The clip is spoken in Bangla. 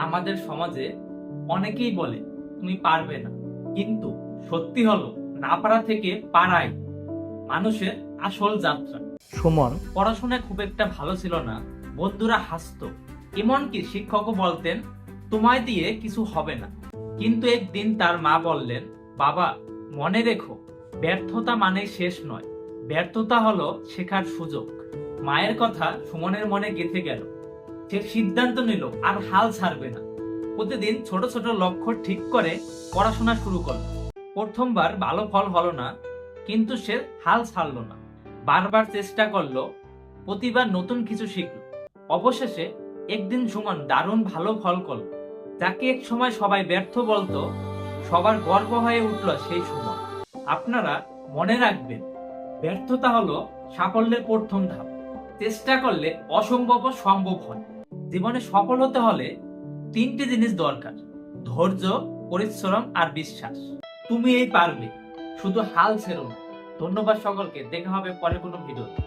আমাদের সমাজে অনেকেই বলে তুমি পারবে না, কিন্তু সত্যি হলো না পারা থেকে পারাই মানুষের আসল যাত্রা। সুমন পড়াশোনায় খুব একটা ভালো ছিল না, বন্ধুরা হাসতো, এমনকি শিক্ষকও বলতেন তোমায় দিয়ে কিছু হবে না। কিন্তু একদিন তার মা বললেন, বাবা মনে রেখো, ব্যর্থতা মানে শেষ নয়, ব্যর্থতা হলো শেখার সুযোগ। মায়ের কথা সুমনের মনে গেঁথে গেল। সে সিদ্ধান্ত নিল আর হাল ছাড়বে না। প্রতিদিন ছোট ছোট লক্ষ্য ঠিক করে পড়াশোনা শুরু করলো। প্রথমবার ভালো ফল হলো না, কিন্তু সে হাল ছাড়লো না। বারবার চেষ্টা করলো, প্রতিবার নতুন কিছু শিখলো। অবশেষে একদিন সুমন দারুণ ভালো ফল করলো। যাকে এক সময় সবাই ব্যর্থ বলতো, সবার গর্ব হয়ে উঠলো সেই সুমন। আপনারা মনে রাখবেন, ব্যর্থতা হলো সাফল্যের প্রথম ধাপ। চেষ্টা করলে অসম্ভব সম্ভব হয়। জীবনে সফল হতে হলে তিনটি জিনিস দরকার: ধৈর্য, পরিশ্রম আর বিশ্বাস। তুমি এই পারবে, শুধু হাল ছেড়ো না। ধন্যবাদ সকলকে, দেখা হবে পরে কোনো ভিডিওতে।